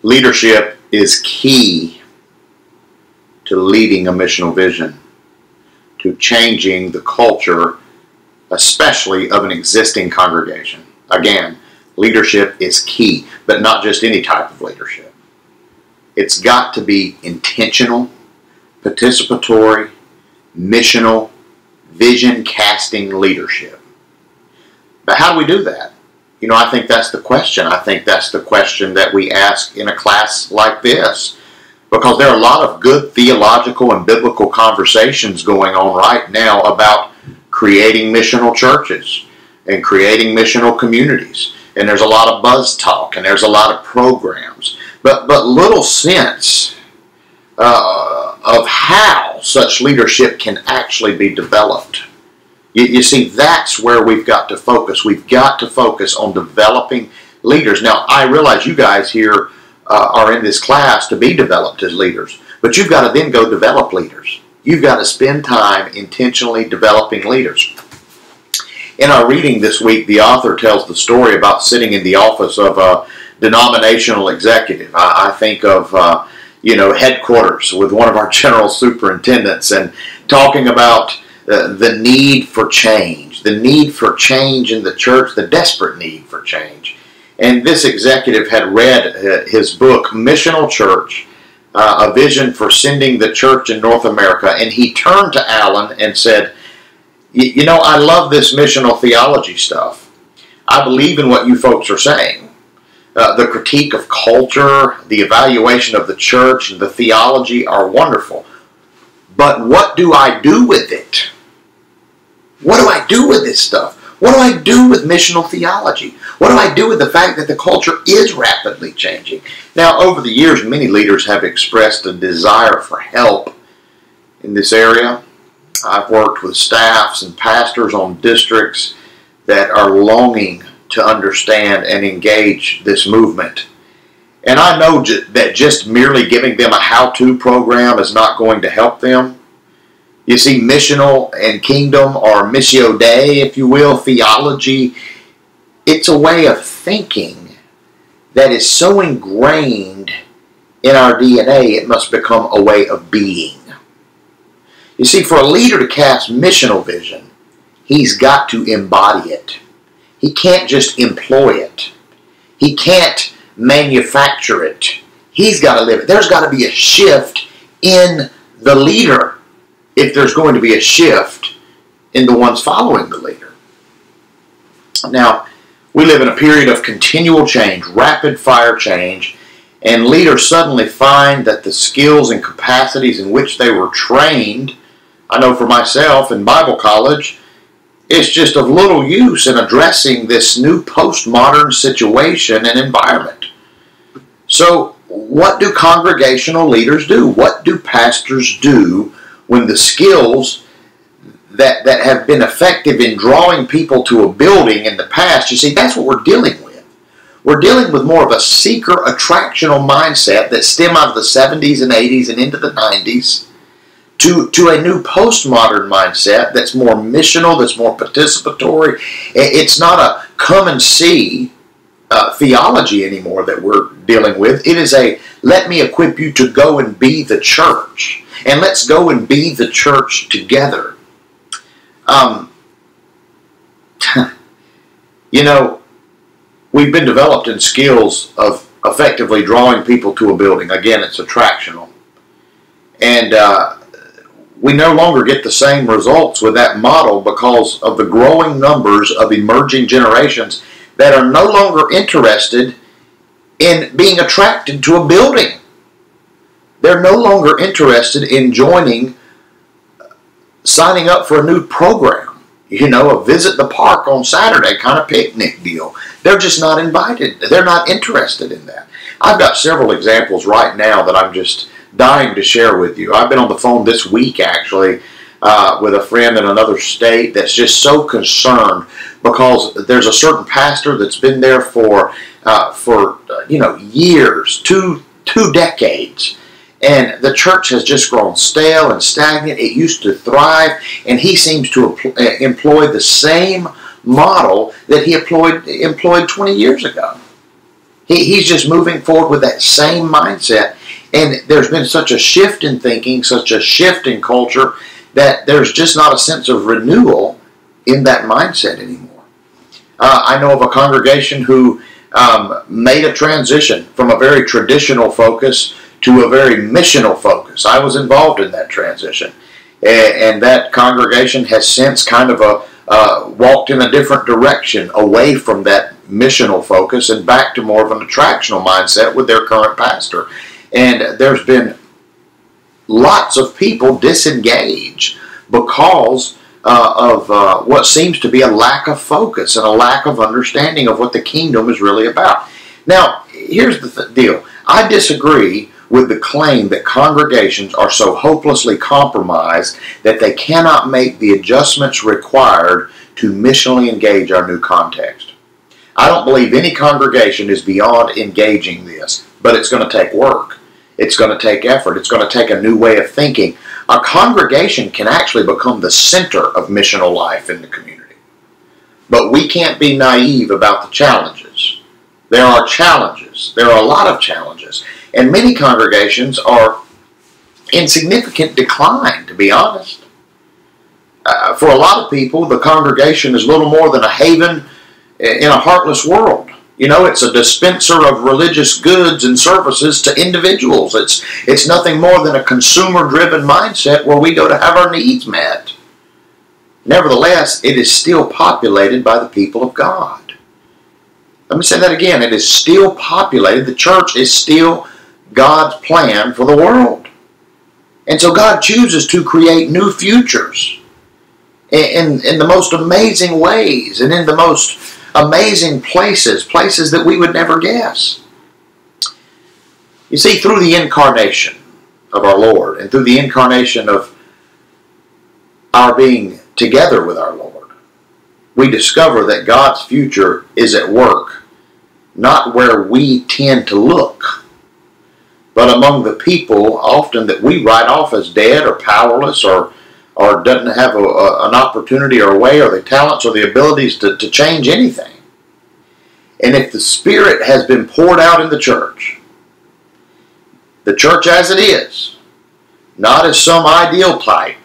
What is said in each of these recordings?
Leadership is key to leading a missional vision, to changing the culture, especially of an existing congregation. Again, leadership is key, but not just any type of leadership. It's got to be intentional, participatory, missional, vision-casting leadership. But how do we do that? You know, I think that's the question. I think that's the question that we ask in a class like this, because there are a lot of good theological and biblical conversations going on right now about creating missional churches and creating missional communities. And there's a lot of buzz talk and there's a lot of programs, but little sense of how such leadership can actually be developed. You see, that's where we've got to focus. We've got to focus on developing leaders. Now, I realize you guys here are in this class to be developed as leaders, but you've got to then go develop leaders. You've got to spend time intentionally developing leaders. In our reading this week, the author tells the story about sitting in the office of a denominational executive. I think of headquarters with one of our general superintendents and talking about the need for change in the church, the desperate need for change. And this executive had read his book, Missional Church, A Vision for Sending the Church in North America, and he turned to Alan and said, you know, I love this missional theology stuff. I believe in what you folks are saying. The critique of culture, the evaluation of the church, and the theology are wonderful. But what do I do with it? What do I do with this stuff? What do I do with missional theology? What do I do with the fact that the culture is rapidly changing? Now, over the years, many leaders have expressed a desire for help in this area. I've worked with staffs and pastors on districts that are longing to understand and engage this movement. And I know that just merely giving them a how-to program is not going to help them. You see, missional and kingdom, or missio Dei, if you will, theology, it's a way of thinking that is so ingrained in our DNA, it must become a way of being. You see, for a leader to cast missional vision, he's got to embody it. He can't just employ it. He can't manufacture it. He's got to live it. There's got to be a shift in the leader if there's going to be a shift in the ones following the leader. Now, we live in a period of continual change, rapid fire change, and leaders suddenly find that the skills and capacities in which they were trained, I know for myself in Bible college, it's just of little use in addressing this new postmodern situation and environment. So, what do congregational leaders do? What do pastors do when the skills that have been effective in drawing people to a building in the past, you see, that's what we're dealing with. We're dealing with more of a seeker attractional mindset that stem out of the 70s and 80s and into the 90s to a new postmodern mindset that's more missional, that's more participatory. It's not a come and see theology anymore that we're dealing with. It is a let me equip you to go and be the church. And let's go and be the church together. You know, we've been developed in skills of effectively drawing people to a building. Again, it's attractional. And we no longer get the same results with that model because of the growing numbers of emerging generations that are no longer interested in being attracted to a building. They're no longer interested in signing up for a new program. You know, a visit the park on Saturday kind of picnic deal. They're just not invited. They're not interested in that. I've got several examples right now that I'm just dying to share with you. I've been on the phone this week, actually, with a friend in another state that's just so concerned because there's a certain pastor that's been there for years, two decades. And the church has just grown stale and stagnant. It used to thrive, and he seems to employ the same model that he employed 20 years ago. He's just moving forward with that same mindset. And there's been such a shift in thinking, such a shift in culture, that there's just not a sense of renewal in that mindset anymore. I know of a congregation who made a transition from a very traditional focus to a very missional focus. I was involved in that transition. And that congregation has since kind of walked in a different direction away from that missional focus and back to more of an attractional mindset with their current pastor. And there's been lots of people disengage because of what seems to be a lack of focus and a lack of understanding of what the kingdom is really about. Now, here's the deal. I disagree with the claim that congregations are so hopelessly compromised that they cannot make the adjustments required to missionally engage our new context. I don't believe any congregation is beyond engaging this, but it's going to take work. It's going to take effort. It's going to take a new way of thinking. A congregation can actually become the center of missional life in the community. But we can't be naive about the challenges. There are challenges. There are a lot of challenges. And many congregations are in significant decline, to be honest. For a lot of people, the congregation is little more than a haven in a heartless world. You know, it's a dispenser of religious goods and services to individuals. It's nothing more than a consumer-driven mindset where we go to have our needs met. Nevertheless, it is still populated by the people of God. Let me say that again. It is still populated. The church is still God's plan for the world. And so God chooses to create new futures in the most amazing ways and in the most amazing places that we would never guess. You see, through the incarnation of our Lord and through the incarnation of our being together with our Lord, we discover that God's future is at work, not where we tend to look, but among the people often that we write off as dead or powerless or doesn't have an opportunity or a way or the talents or the abilities to change anything. And if the Spirit has been poured out in the church as it is, not as some ideal type,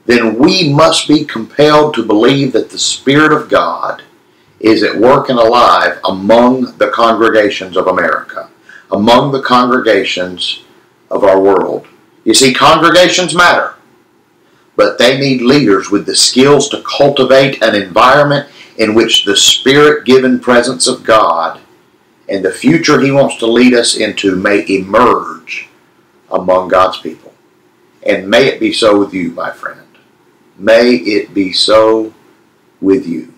then we must be compelled to believe that the Spirit of God is at work and alive among the congregations of America, among the congregations of our world. You see, congregations matter, but they need leaders with the skills to cultivate an environment in which the Spirit-given presence of God and the future He wants to lead us into may emerge among God's people. And may it be so with you, my friend. May it be so with you.